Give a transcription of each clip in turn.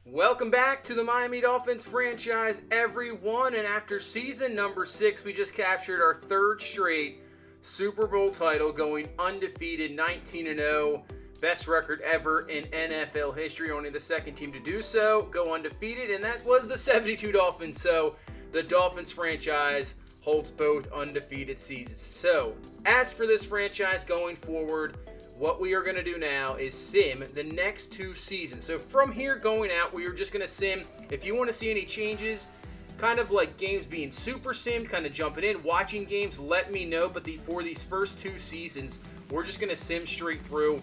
Welcome back to the Miami Dolphins franchise, everyone. And after season number 6, we just captured our third straight Super Bowl title, going undefeated, 19-0. Best record ever in NFL history. Only the second team to do so, go undefeated, and that was the 72 Dolphins. So the Dolphins franchise holds both undefeated seasons. So as for this franchise going forward, what we are going to do now is sim the next 2 seasons. So from here going out, we are just going to sim. If you want to see any changes, kind of like games being super simmed, kind of jumping in, watching games, let me know. But for these first 2 seasons, we're just going to sim straight through.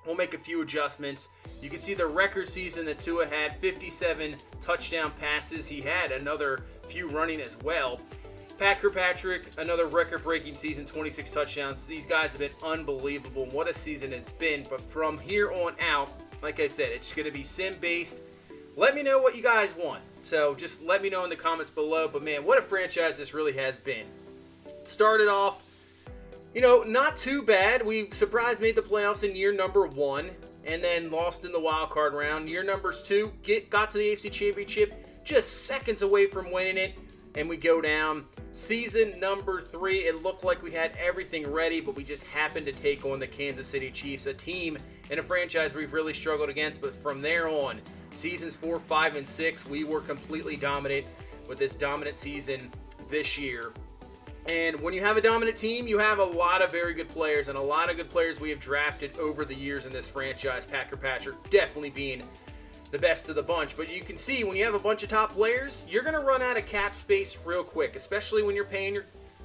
We'll make a few adjustments. You can see the record season that Tua had, 57 touchdown passes. He had another few running as well. Patrick, another record-breaking season, 26 touchdowns. These guys have been unbelievable. What a season it's been. But from here on out, like I said, it's going to be sim-based. Let me know what you guys want. So just let me know in the comments below. But, man, what a franchise this really has been. Started off, you know, not too bad. We surprised made the playoffs in year number 1 and then lost in the wild card round. Year number 2, got to the AFC Championship, just seconds away from winning it, and we go down. Season number 3, it looked like we had everything ready, but we just happened to take on the Kansas City Chiefs, a team and a franchise we've really struggled against. But from there on, seasons 4, 5, and 6, we were completely dominant with this dominant season this year. And when you have a dominant team, you have a lot of very good players, and a lot of good players we have drafted over the years in this franchise. Patrick definitely being the best of the bunch. But you can see when you have a bunch of top players, you're going to run out of cap space real quick, especially when you're paying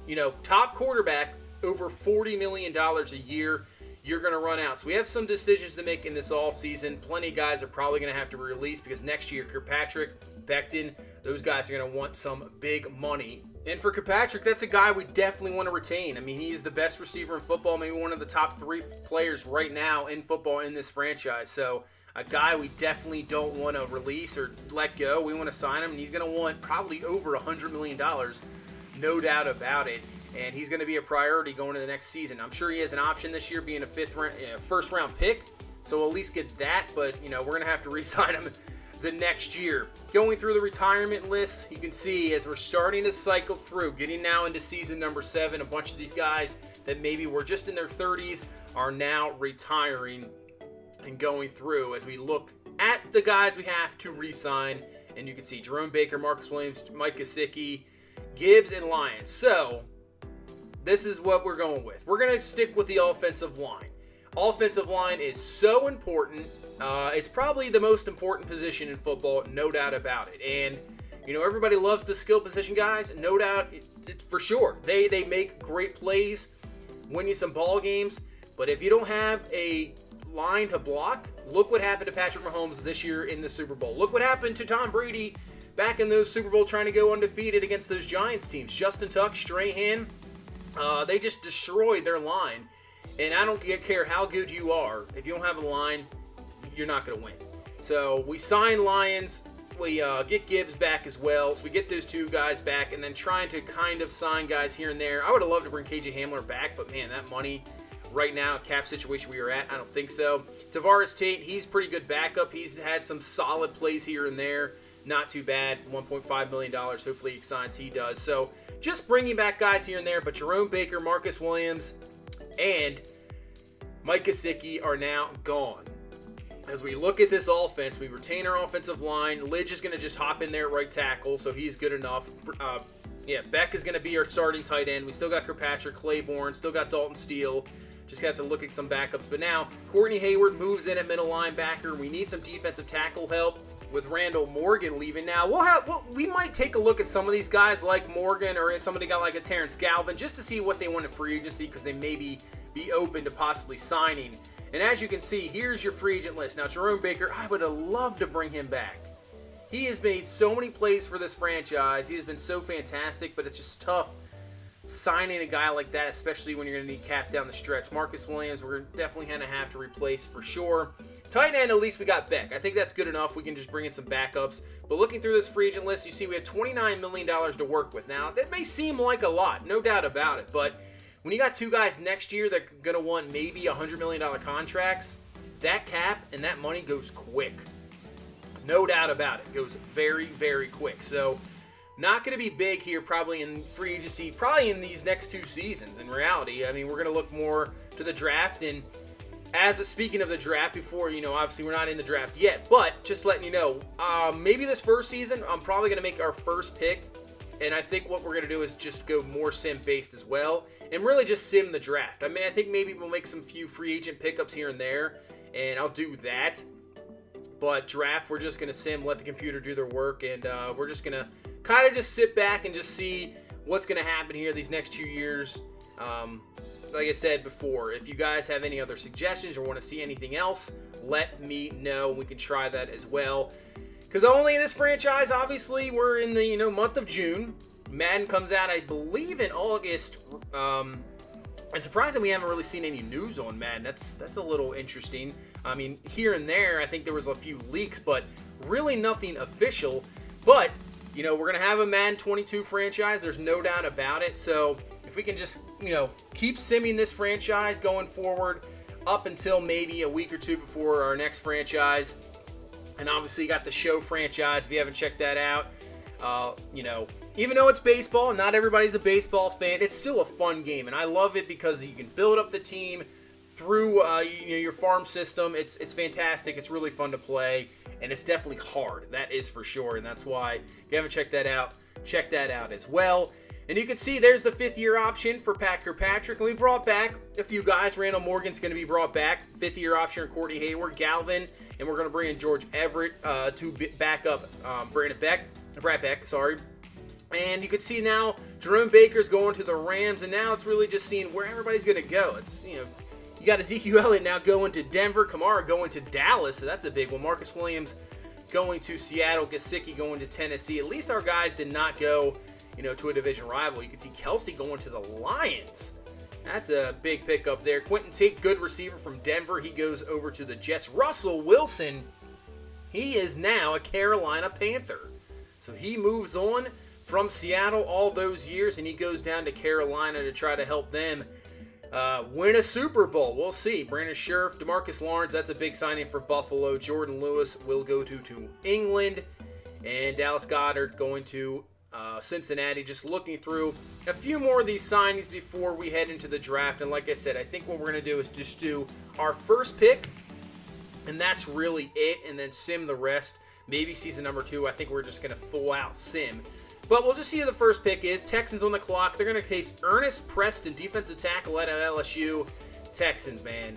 your top quarterback over $40 million a year. You're going to run out. So we have some decisions to make in this all season. Plenty of guys are probably going to have to release because next year, Kirkpatrick, Becton, those guys are going to want some big money. And for Kirkpatrick, that's a guy we definitely want to retain. I mean, he's the best receiver in football, maybe one of the top 3 players right now in football in this franchise. So a guy we definitely don't want to release or let go. We want to sign him, and he's going to want probably over $100 million, no doubt about it. And he's going to be a priority going into the next season. I'm sure he has an option this year, being a first-round pick, so we'll at least get that. But we're going to have to re-sign him the next year. Going through the retirement list, you can see as we're starting to cycle through, getting now into season number 7, a bunch of these guys that maybe were just in their 30s are now retiring. And going through as we look at the guys we have to re-sign, and you can see Jerome Baker, Marcus Williams, Mike Gesicki, Gibbs, and Lyons. So this is what we're going with. We're going to stick with the offensive line. Offensive line is so important. It's probably the most important position in football, no doubt about it. And everybody loves the skill position guys, no doubt, it's for sure. They make great plays, win you some ball games. But if you don't have a line to block, look what happened to Patrick Mahomes this year in the Super Bowl. Look what happened to Tom Brady back in those Super Bowl trying to go undefeated against those Giants teams. Justin Tuck, Strahan, they just destroyed their line. And I don't care how good you are, if you don't have a line, you're not going to win. So we sign Lyons, we get Gibbs back as well. So we get those 2 guys back, and then trying to kind of sign guys here and there. I would have loved to bring KJ Hamler back, but man, that money right now, cap situation we are at, I don't think so. Tavares Tate, he's pretty good backup. He's had some solid plays here and there. Not too bad. $1.5 million. Hopefully he signs, he does. So just bringing back guys here and there. But Jerome Baker, Marcus Williams, and Mike Gesicki are now gone. As we look at this offense, we retain our offensive line. Lidge is going to just hop in there at right tackle, so he's good enough. Beck is going to be our starting tight end. We still got Kirkpatrick, Claiborne, still got Dalton Steele. Just have to look at some backups. But now, Courtney Hayward moves in at middle linebacker. We need some defensive tackle help with Randall Morgan leaving. Now, we might take a look at some of these guys like Morgan or somebody got like a Terrence Galvin just to see what they want in free agency because they may be open to possibly signing. And as you can see, here's your free agent list. Now, Jerome Baker, I would have loved to bring him back. He has made so many plays for this franchise. He has been so fantastic, but it's just tough signing a guy like that, especially when you're going to need cap down the stretch. Marcus Williams, we're definitely going to have to replace for sure. Tight end, at least we got Beck. I think that's good enough. We can just bring in some backups. But looking through this free agent list, you see we have $29 million to work with. Now, that may seem like a lot, no doubt about it, but when you got 2 guys next year that are going to want maybe $100 million contracts, that cap and that money goes quick. No doubt about it. It goes very, very quick. So, not going to be big here probably in free agency, probably in these next 2 seasons in reality. I mean, we're going to look more to the draft. And speaking of the draft before, obviously we're not in the draft yet, but just letting you know, maybe this first season, I'm probably going to make our first pick. And I think what we're going to do is just go more sim-based as well and really just sim the draft. I mean, I think maybe we'll make some few free agent pickups here and there, and I'll do that. But draft, we're just going to sim, let the computer do their work, and we're just going to kind of just sit back and just see what's going to happen here these next 2 years. Like I said before, if you guys have any other suggestions or want to see anything else, let me know. We can try that as well. Because only in this franchise, obviously, we're in the month of June. Madden comes out, I believe, in August. And surprising we haven't really seen any news on Madden. That's a little interesting. I mean, here and there, I think there was a few leaks, but really nothing official. But, we're going to have a Madden 22 franchise. There's no doubt about it. So, if we can just, keep simming this franchise going forward up until maybe a week or 2 before our next franchise. And obviously, you got the show franchise. If you haven't checked that out, even though it's baseball, and not everybody's a baseball fan, it's still a fun game. And I love it because you can build up the team through your farm system. It's fantastic. It's really fun to play, and it's definitely hard. That is for sure. And that's why, if you haven't checked that out, check that out as well. And you can see there's the 5th-year option for Packer Patrick. And we brought back a few guys. Randall Morgan's going to be brought back. 5th-year option for Courtney Hayward, Galvin. And we're going to bring in George Everett to back up Brad Beck. And you can see now Jerome Baker's going to the Rams. And now it's really just seeing where everybody's going to go. It's, you got Ezekiel Elliott now going to Denver. Kamara going to Dallas. So that's a big one. Marcus Williams going to Seattle. Gesicki going to Tennessee. At least our guys did not go to a division rival. You can see Kelsey going to the Lions. That's a big pickup there. Quentin Tate, good receiver from Denver. He goes over to the Jets. Russell Wilson, he is now a Carolina Panther. So he moves on from Seattle all those years, and he goes down to Carolina to try to help them win a Super Bowl. We'll see. Brandon Scherf, DeMarcus Lawrence, that's a big signing for Buffalo. Jordan Lewis will go to England. And Dallas Goedert going to Cincinnati. Just looking through a few more of these signings before we head into the draft. And like I said, I think what we're going to do is just do our first pick, and that's really it, and then sim the rest. Maybe season number 2, I think we're just going to full out sim. But we'll just see who the first pick is. Texans on the clock. They're going to face Ernest Preston, defensive tackle at LSU. Texans, man.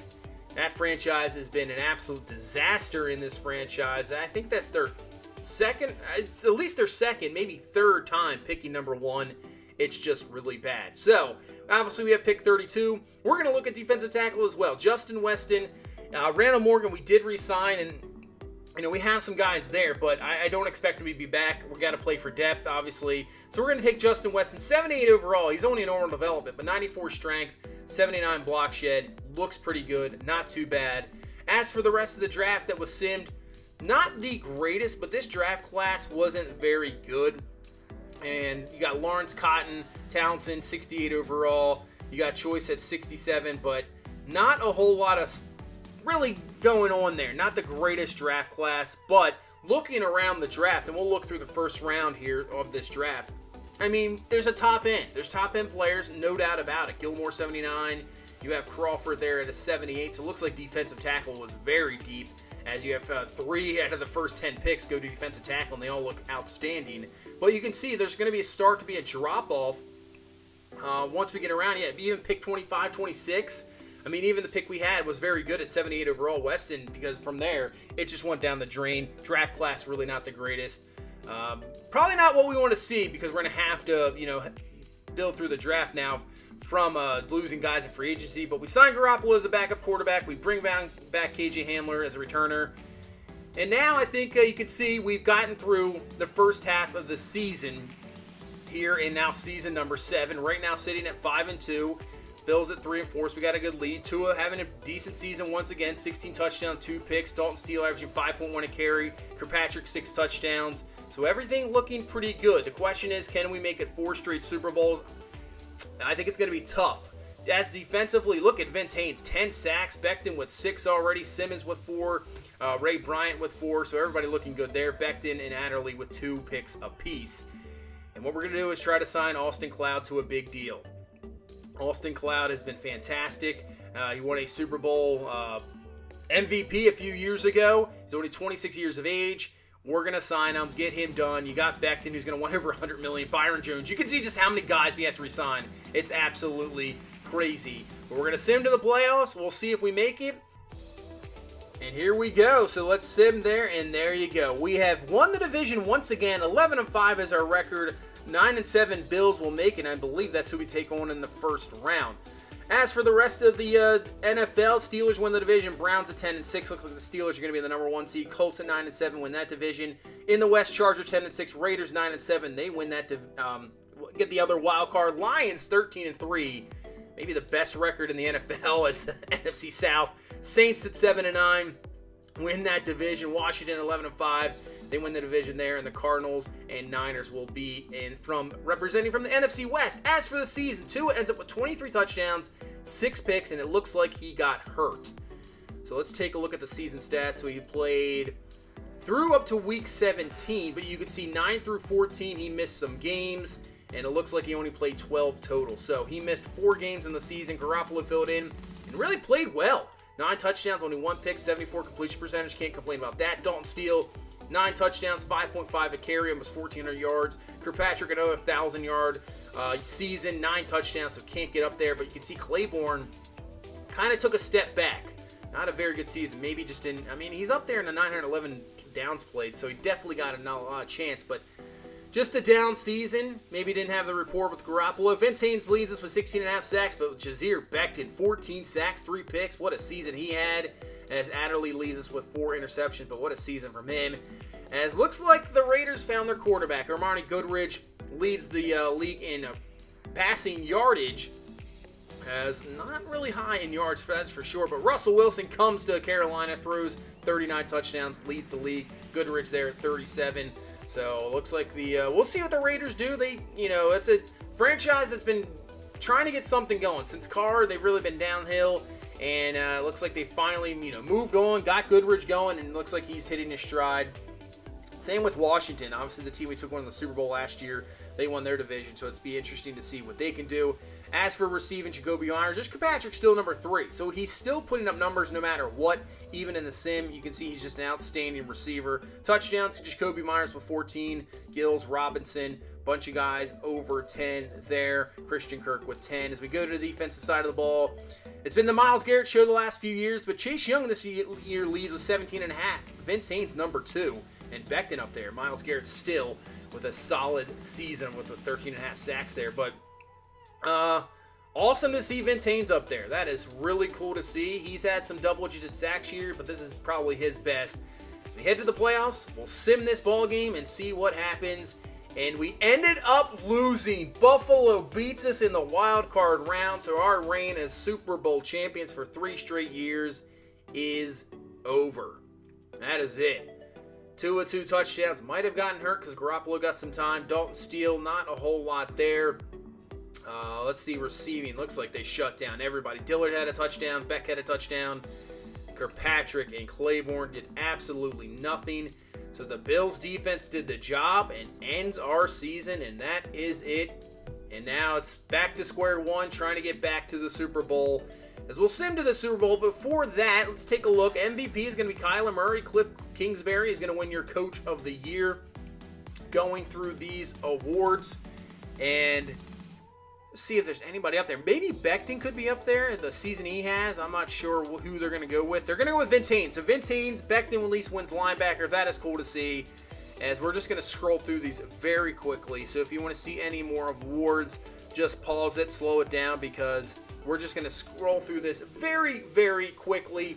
That franchise has been an absolute disaster in this franchise. I think that's their second, it's at least their second, maybe third time picking number 1. It's just really bad. So, obviously we have pick 32. We're going to look at defensive tackle as well. Justin Weston, Randall Morgan, we did re-sign, and we have some guys there, but I don't expect him to be back. We've got to play for depth, obviously. So we're going to take Justin Weston, 78 overall. He's only a normal development, but 94 strength, 79 block shed. Looks pretty good, not too bad. As for the rest of the draft that was simmed, not the greatest, but this draft class wasn't very good. And you got Lawrence Cotton, Townsend, 68 overall. You got Choice at 67, but not a whole lot of really going on there. Not the greatest draft class, but looking around the draft, and we'll look through the first round here of this draft. I mean, there's a top end. There's top end players, no doubt about it. Gilmore, 79. You have Crawford there at a 78, so it looks like defensive tackle was very deep, as you have 3 out of the first 10 picks go to defensive tackle, and they all look outstanding. But you can see there's going to be a drop-off once we get around. Yeah, even pick 25, 26. I mean, even the pick we had was very good at 78 overall, Weston, because from there, it just went down the drain. Draft class really not the greatest. Probably not what we want to see, because we're going to have to, build through the draft now from losing guys in free agency. But we signed Garoppolo as a backup quarterback. We bring back KJ Hamler as a returner. And now I think you can see we've gotten through the first half of the season here in now season number 7. Right now sitting at 5-2. Bills at 3-4, so we got a good lead. Tua having a decent season once again, 16 touchdowns, 2 picks. Dalton Steele averaging 5.1 a carry. Kirkpatrick 6 touchdowns. So everything looking pretty good. The question is, can we make it 4 straight Super Bowls? I think it's going to be tough As defensively, look at Vince Haynes, 10 sacks, Becton with 6 already, Simmons with 4, Ray Bryant with 4, so everybody looking good there. Becton and Adderley with 2 picks apiece. And what we're going to do is try to sign Austin Cloud to a big deal. Austin Cloud has been fantastic. He won a Super Bowl MVP a few years ago. He's only 26 years of age. We're going to sign him, get him done. You got Becton, who's going to want over $100 million. Byron Jones. You can see just how many guys we have to resign. It's absolutely crazy. But we're going to send him to the playoffs. We'll see if we make it. And here we go. So let's sim there, and there you go. We have won the division once again. 11-5 is our record. 9-7 Bills will make it. I believe that's who we take on in the first round. As for the rest of the NFL, Steelers win the division. Browns at 10-6. Looks like the Steelers are going to be the number 1 seed. Colts at 9-7 win that division. In the West, Chargers 10-6. Raiders 9-7. They win that. Get the other wild card. Lions 13-3. Maybe the best record in the NFL is NFC South. Saints at 7-9. Win that division. Washington 11-5. They win the division there, and the Cardinals and Niners will be representing from the NFC West. As for the season, Tua ends up with 23 touchdowns, 6 picks, and it looks like he got hurt. So let's take a look at the season stats. So he played through up to week 17, but you can see 9 through 14 he missed some games, and it looks like he only played 12 total. So he missed 4 games in the season. Garoppolo filled in and really played well. 9 touchdowns, only 1 pick, 74 completion percentage. Can't complain about that. Dalton Steele, 9 touchdowns, 5.5 a carry, almost 1,400 yards. Kirkpatrick, another 1,000-yard season, 9 touchdowns, so can't get up there. But you can see Claiborne kind of took a step back. Not a very good season. Maybe just didn't. I mean, he's up there in the 911 downs played, so he definitely got a chance. But just a down season. Maybe didn't have the rapport with Garoppolo. Vince Haynes leads us with 16.5 sacks, but Jazeer Becton, 14 sacks, 3 picks. What a season he had. As Adderley leads us with 4 interceptions, but what a season from him. As looks like the Raiders found their quarterback. Armani Goodridge leads the league in passing yardage. As not really high in yards, that's for sure. But Russell Wilson comes to Carolina, throws 39 touchdowns, leads the league. Goodridge there at 37. So looks like we'll see what the Raiders do. It's a franchise that's been trying to get something going since Carr. They've really been downhill. And it looks like they finally, moved on, got Goodridge going, and it looks like he's hitting his stride. Same with Washington. Obviously, the team we took on in the Super Bowl last year, they won their division, so it's be interesting to see what they can do. As for receiving, Jacoby Myers, just Kirkpatrick's still number 3, so he's still putting up numbers no matter what. Even in the sim, you can see he's just an outstanding receiver. Touchdowns, Jacoby Myers with 14, Gills, Robinson, bunch of guys over 10 there. Christian Kirk with 10. As we go to the defensive side of the ball, it's been the Myles Garrett show the last few years, but Chase Young this year leads with 17.5. Vince Haynes number 2, and Becton up there. Myles Garrett still with a solid season with 13.5 sacks there, but awesome to see Vince Haynes up there. That is really cool to see. He's had some double-digit sacks here, but this is probably his best. As we head to the playoffs, we'll sim this ball game and see what happens. And we ended up losing. Buffalo beats us in the wild card round, so our reign as Super Bowl champions for 3 straight years is over. That is it. 2 touchdowns. Might have gotten hurt because Garoppolo got some time. Dalton Steele, not a whole lot there. Let's see, receiving. Looks like they shut down everybody. Dillard had a touchdown. Beck had a touchdown. Kirkpatrick and Claiborne did absolutely nothing. So the Bills defense did the job and ends our season, and that is it. And now it's back to square one, trying to get back to the Super Bowl. As we'll sim to the Super Bowl, before that, let's take a look. MVP is going to be Kyler Murray. Cliff Kingsbury is going to win your Coach of the Year. Going through these awards and see if there's anybody up there. Maybe Becton could be up there. The season he has, I'm not sure who they're going to go with. They're going to go with Vince Haynes. So Vince Haynes, Becton at least wins linebacker. That is cool to see. As we're just going to scroll through these very quickly. So if you want to see any more awards, just pause it, slow it down, because we're just going to scroll through this very, very quickly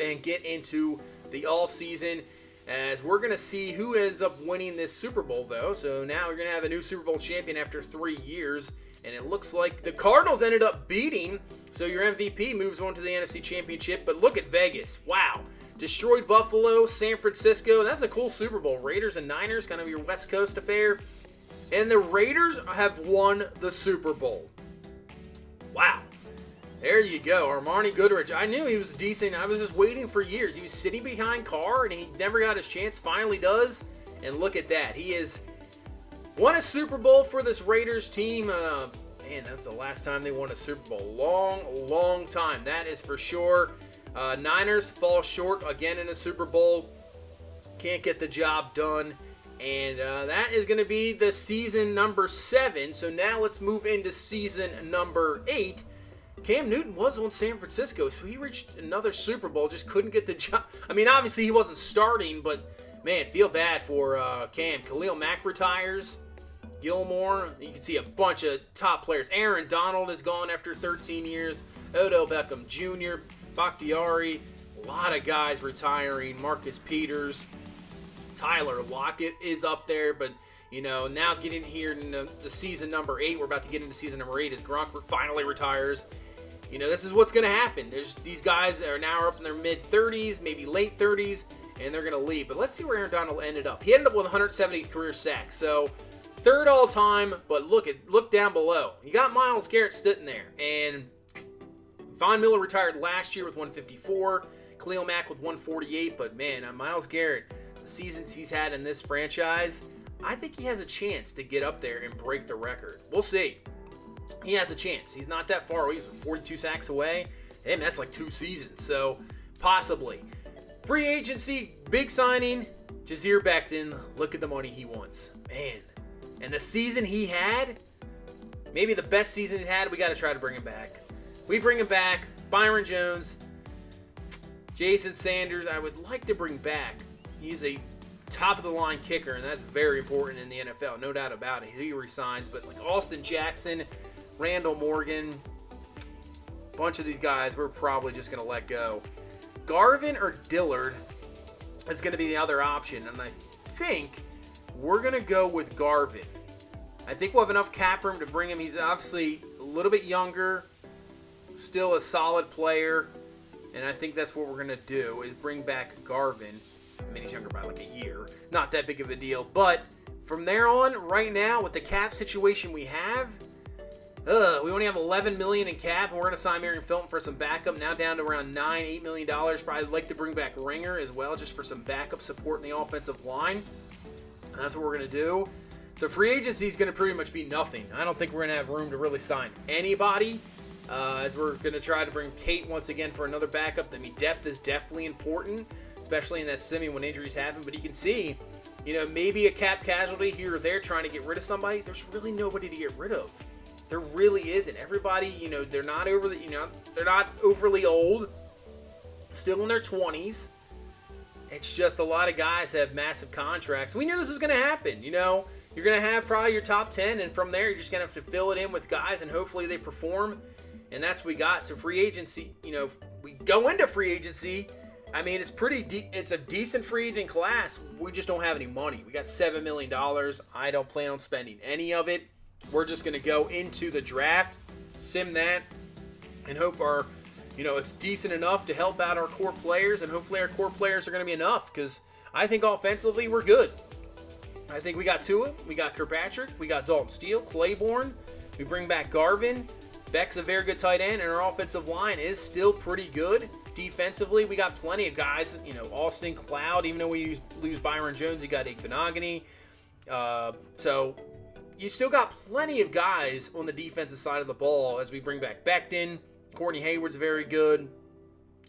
and get into the off season. As we're going to see who ends up winning this Super Bowl, though. So now we're going to have a new Super Bowl champion after 3 years. And it looks like the Cardinals ended up beating. So your MVP moves on to the NFC Championship. But look at Vegas. Wow. Destroyed Buffalo, San Francisco. That's a cool Super Bowl. Raiders and Niners, kind of your West Coast affair. And the Raiders have won the Super Bowl. Wow. There you go, Armani Goodrich. I knew he was decent. I was just waiting for years. He was sitting behind Carr, and he never got his chance. Finally does, and look at that. He has won a Super Bowl for this Raiders team. Man, that's the last time they won a Super Bowl. Long time. That is for sure. Niners fall short again in a Super Bowl. Can't get the job done. And that is going to be the season number 7. So now let's move into season number 8. Cam Newton was on San Francisco, so he reached another Super Bowl, just couldn't get the job. I mean, obviously he wasn't starting, but man, feel bad for Cam. Khalil Mack retires. Gilmore, you can see a bunch of top players. Aaron Donald is gone after 13 years. Odell Beckham Jr., Bakhtiari, a lot of guys retiring. Marcus Peters, Tyler Lockett is up there, but you know, now getting here in the season number 8, we're about to get into season number 8 as Gronk finally retires. You know, this is what's going to happen. These guys are now up in their mid-30s, maybe late 30s, and they're going to leave. But let's see where Aaron Donald ended up. He ended up with 170 career sacks, so 3rd all-time, but look down below. You got Myles Garrett sitting there, and Von Miller retired last year with 154, Khalil Mack with 148, but man, Myles Garrett, the seasons he's had in this franchise, I think he has a chance to get up there and break the record. We'll see. He has a chance. He's not that far away. He's 42 sacks away. And that's like 2 seasons. So, possibly. Free agency, big signing. Jazeer Becton. Look at the money he wants. Man. And the season he had, maybe the best season he had, we got to try to bring him back. We bring him back. Byron Jones. Jason Sanders, I would like to bring back. He's a top-of-the-line kicker, and that's very important in the NFL, no doubt about it. He resigns, but like Austin Jackson, Randall Morgan, a bunch of these guys we're probably just going to let go. Garvin or Dillard is going to be the other option, and I think we're going to go with Garvin. I think we'll have enough cap room to bring him. He's obviously a little bit younger, still a solid player, and I think that's what we're going to do is bring back Garvin. I mean, he's younger by like a year. Not that big of a deal. But from there on, right now, with the cap situation we have, we only have $11 million in cap, and we're going to sign Marion Felton for some backup. Now down to around $8 million. Probably like to bring back Ringer as well, just for some backup support in the offensive line. And that's what we're going to do. So free agency is going to pretty much be nothing. I don't think we're going to have room to really sign anybody. As we're going to try to bring Tate once again for another backup. I mean, depth is definitely important, especially in that semi when injuries happen. But you can see, you know, maybe a cap casualty here or there trying to get rid of somebody. There's really nobody to get rid of. There really isn't. Everybody, you know, they're not overly old, still in their 20s. It's just a lot of guys have massive contracts. We knew this was going to happen. You know, you're going to have probably your top 10, and from there, you're just going to have to fill it in with guys, and hopefully they perform. And that's what we got. So free agency, you know, we go into free agency. I mean, it's it's a decent free agent class. We just don't have any money. We got $7 million. I don't plan on spending any of it. We're just going to go into the draft, sim that, and hope our, you know, it's decent enough to help out our core players, and hopefully our core players are going to be enough, because I think offensively we're good. I think we got Tua, we got Kirkpatrick, we got Dalton Steele, Claiborne, we bring back Garvin. Beck's a very good tight end, and our offensive line is still pretty good. Defensively, we got plenty of guys, you know, Austin Cloud, even though we lose Byron Jones, you got Igbenogany. So you still got plenty of guys on the defensive side of the ball as we bring back Becton. Courtney Hayward's very good.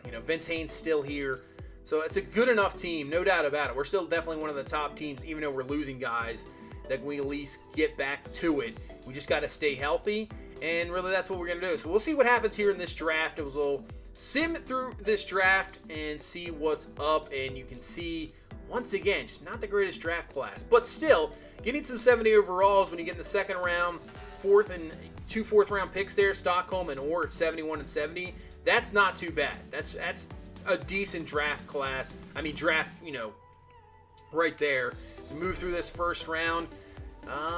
You know, Vince Haynes still here. So it's a good enough team, no doubt about it. We're still definitely one of the top teams, even though we're losing guys, that we at least get back to it. We just got to stay healthy, and really that's what we're going to do. So we'll see what happens here in this draft. We'll sim through this draft and see what's up, and you can see, once again, just not the greatest draft class, but still, getting some 70 overalls when you get in the second round, two fourth-round picks there, Stockholm and Orr at 71 and 70. That's not too bad. That's a decent draft class. I mean, draft, you know, right there. So move through this first round.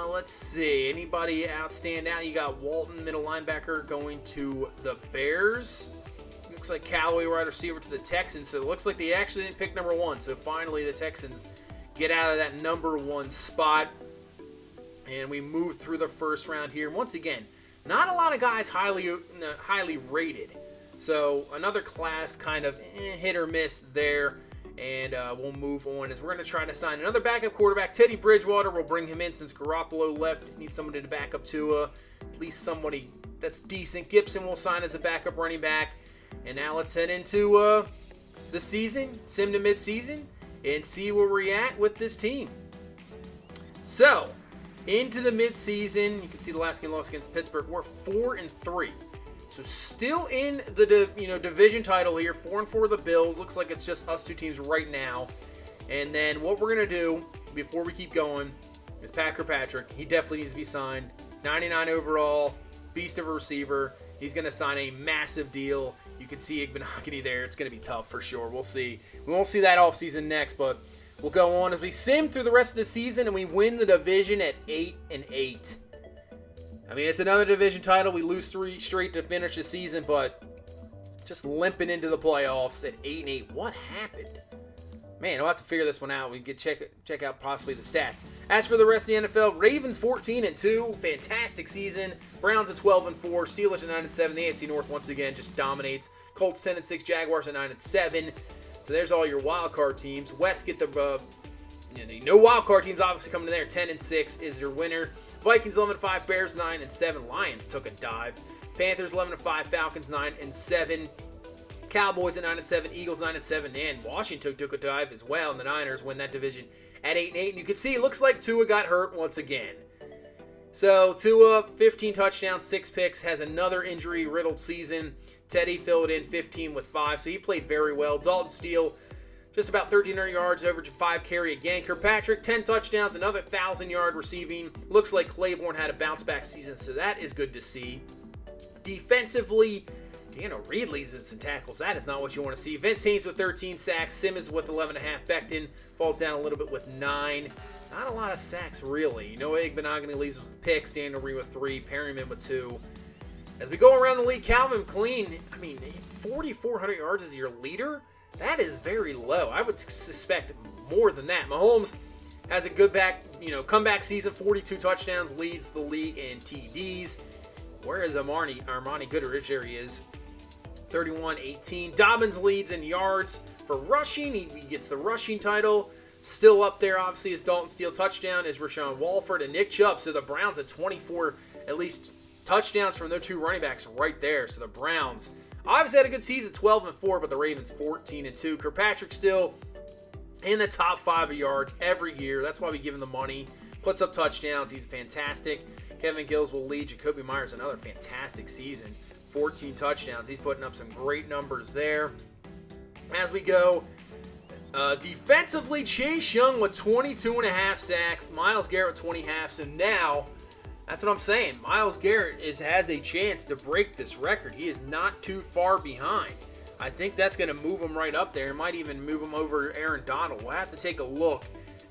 Let's see. Anybody stand out? You got Walton, middle linebacker, going to the Bears. Looks like Callaway, wide receiver, to the Texans. So it looks like they actually didn't pick number 1. So finally the Texans get out of that number 1 spot. And we move through the first round here. Once again, not a lot of guys highly rated. So another class kind of hit or miss there. And we'll move on as we're going to try to sign another backup quarterback. Teddy Bridgewater, we'll bring him in since Garoppolo left. Need somebody to back up Tua, at least somebody that's decent. Gibson will sign as a backup running back. And now let's head into the season, sim to mid-season, and see where we're at with this team. So, into the mid-season, you can see the last game lost against Pittsburgh. We're 4-3. So still in the division title here, 4-4 the Bills. Looks like it's just us two teams right now. And then what we're going to do before we keep going is Packer Patrick. He definitely needs to be signed. 99 overall, beast of a receiver. He's going to sign a massive deal. You can see Igbenogany there. It's going to be tough for sure. We'll see. We won't see that offseason next, but we'll go on as we sim through the rest of the season and we win the division at 8-8. I mean, it's another division title. We lose 3 straight to finish the season, but just limping into the playoffs at 8-8. What happened? Man, I'll have to figure this one out. We can check out possibly the stats. As for the rest of the NFL, Ravens 14-2. Fantastic season. Browns at 12-4. Steelers at 9-7. The AFC North once again just dominates. Colts 10-6. Jaguars at 9-7. So there's all your wild card teams. West get the no wild card teams obviously coming in there. 10-6 is your winner. Vikings 11-5, Bears 9-7, Lions took a dive. Panthers 11-5, Falcons 9-7, Cowboys at 9-7, Eagles 9-7, and Washington took a dive as well. And the Niners win that division at 8-8. And you can see it looks like Tua got hurt once again. So Tua 15 touchdowns, 6 picks, has another injury riddled season. Teddy filled in 15 with 5, so he played very well. Dalton Steele, just about 1,300 yards, average 5 carry again. Kirkpatrick, 10 touchdowns, another 1,000-yard receiving. Looks like Claiborne had a bounce-back season, so that is good to see. Defensively, Daniel Reed leads in some tackles. That is not what you want to see. Vince Haynes with 13 sacks. Simmons with 11.5. Becton falls down a little bit with 9. Not a lot of sacks, really. Igbenogany leads with picks. Daniel Reed with 3. Perryman with 2. As we go around the league, Calvin McLean, 4,400 yards is your leader? That is very low. I would suspect more than that. Mahomes has a good comeback season, 42 touchdowns, leads the league in TDs. Where is Armani Goodrich? There he is. 31-18. Dobbins leads in yards for rushing. He gets the rushing title. Still up there, obviously, is Dalton Steele touchdown, is Rashawn Walford and Nick Chubb. So the Browns at 24, at least, touchdowns from their 2 running backs right there. So the Browns obviously had a good season, 12-4, but the Ravens 14-2. Kirkpatrick still in the top 5 of yards every year. That's why we give him the money. Puts up touchdowns. He's fantastic. Kevin Gills will lead. Jacoby Myers, another fantastic season. 14 touchdowns. He's putting up some great numbers there. As we go, defensively, Chase Young with 22.5 sacks. Myles Garrett with 20.5. So now, that's what I'm saying. Myles Garrett has a chance to break this record. He is not too far behind. I think that's going to move him right up there. It might even move him over Aaron Donald. We'll have to take a look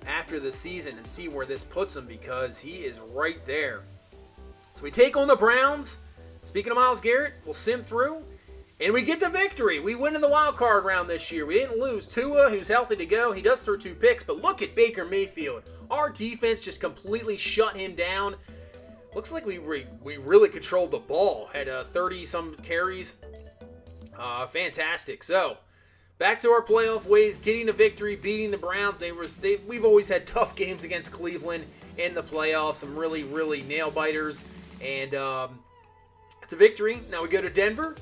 after the season and see where this puts him because he is right there. So we take on the Browns. Speaking of Myles Garrett, we'll sim through. And we get the victory. We win in the wild card round this year. We didn't lose. Tua, who's healthy to go, he does throw 2 picks. But look at Baker Mayfield. Our defense just completely shut him down. Looks like we really controlled the ball. Had 30-some carries. Fantastic. So, back to our playoff ways. Getting a victory, beating the Browns. We've always had tough games against Cleveland in the playoffs. Some really, really nail-biters. And it's a victory. Now we go to Denver.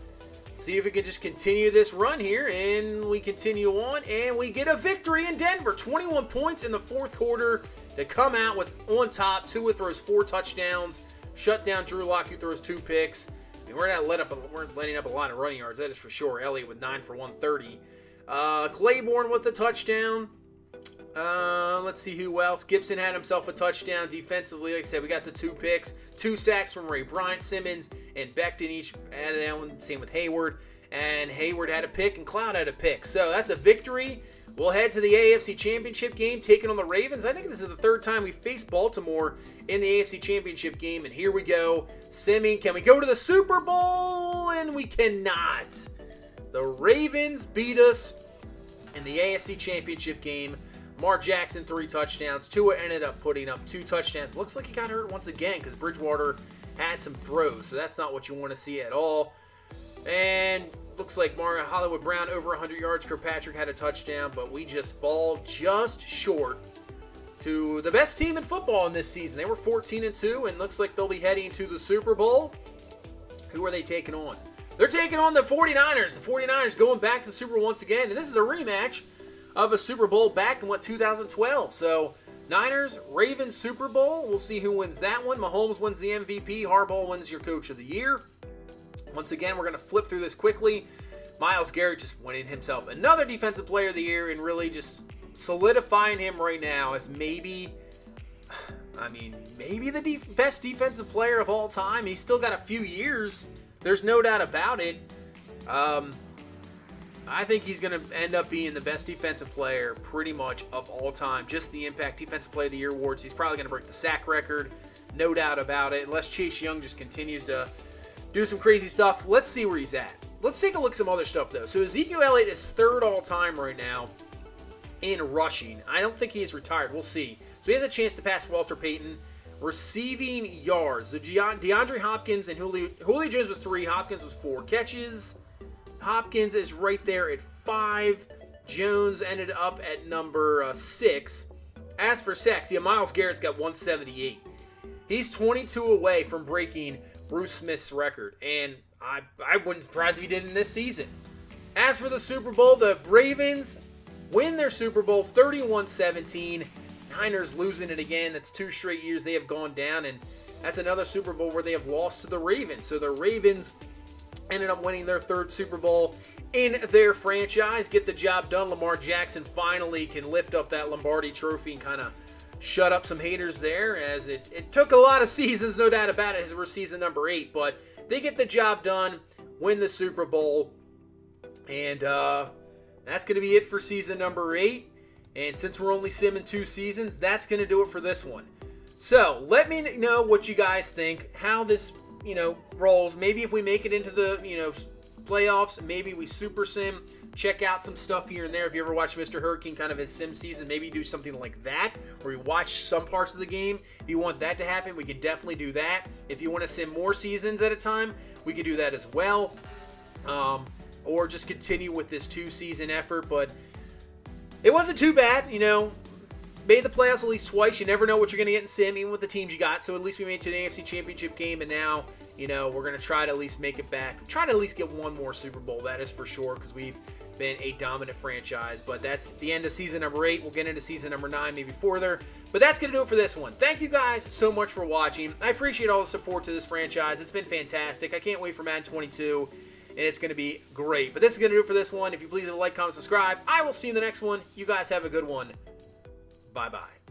See if we can just continue this run here. And we continue on. And we get a victory in Denver. 21 points in the 4th quarter to come out with on top. Tua throws 4 touchdowns. Shut down Drew Lock, who throws 2 picks. I mean, we're letting up a lot of running yards. That is for sure. Elliott with 9 for 130. Claiborne with the touchdown. Let's see who else. Gibson had himself a touchdown defensively. Like I said, we got the 2 picks. 2 sacks from Ray Bryant, Simmons, and Becton each added on. Same with Hayward. And Hayward had a pick, and Cloud had a pick. So that's a victory. We'll head to the AFC Championship game, taking on the Ravens. I think this is the 3rd time we faced Baltimore in the AFC Championship game. And here we go. Simi, can we go to the Super Bowl? And we cannot. The Ravens beat us in the AFC Championship game. Lamar Jackson, 3 touchdowns. Tua ended up putting up 2 touchdowns. Looks like he got hurt once again because Bridgewater had some throws, so that's not what you want to see at all. And looks like Mario Hollywood Brown over 100 yards. Kirkpatrick had a touchdown, but we just fall just short to the best team in football in this season. They were 14-2, and looks like they'll be heading to the Super Bowl. Who are they taking on? They're taking on the 49ers. The 49ers going back to the Super Bowl once again, and this is a rematch of a Super Bowl back in, 2012. So, Niners, Ravens Super Bowl. We'll see who wins that one. Mahomes wins the MVP. Harbaugh wins your Coach of the Year. Once again, we're going to flip through this quickly. Myles Garrett just winning himself another Defensive Player of the Year and really just solidifying him right now as maybe the best defensive player of all time. He's still got a few years. There's no doubt about it. I think he's going to end up being the best defensive player pretty much of all time. Just the impact Defensive Player of the Year awards. He's probably going to break the sack record. No doubt about it. Unless Chase Young just continues to do some crazy stuff. Let's see where he's at. Let's take a look at some other stuff, though. So Ezekiel Elliott is third all-time right now in rushing. I don't think he is retired. We'll see. So he has a chance to pass Walter Payton. Receiving yards. The DeAndre Hopkins and Julio Jones with 3. Hopkins with 4 catches. Hopkins is right there at 5. Jones ended up at number 6. As for sacks, Myles Garrett's got 178. He's 22 away from breaking Bruce Smith's record, and I wouldn't be surprised if he did in this season. As for the Super Bowl, the Ravens win their Super Bowl 31-17. Niners losing it again. That's 2 straight years they have gone down, and that's another Super Bowl where they have lost to the Ravens. So the Ravens ended up winning their 3rd Super Bowl in their franchise. Get the job done. Lamar Jackson finally can lift up that Lombardi trophy and kind of shut up some haters there, as it took a lot of seasons, no doubt about it, as we're season number 8. But they get the job done, win the Super Bowl, and that's going to be it for season number 8. And since we're only simming 2 seasons, that's going to do it for this one. So let me know what you guys think, how this rolls. Maybe if we make it into the playoffs, maybe we super sim, check out some stuff here and there. If you ever watch Mr. Hurricane, kind of his sim season, maybe do something like that, where you watch some parts of the game. If you want that to happen, we can definitely do that. If you want to sim more seasons at a time, we could do that as well. Or just continue with this 2-season effort. But it wasn't too bad, Made the playoffs at least twice. You never know what you're going to get in sim, even with the teams you got. So at least we made it to the AFC Championship game, and now, we're going to try to at least make it back. Try to at least get one more Super Bowl, that is for sure, because we've been a dominant franchise. But that's the end of season number 8. We'll get into season number 9, maybe further. But that's going to do it for this one. Thank you guys so much for watching. I appreciate all the support to this franchise. It's been fantastic. I can't wait for Madden 22, and it's going to be great. But this is going to do it for this one. If you please, like, comment, subscribe. I will see you in the next one. You guys have a good one. Bye-bye.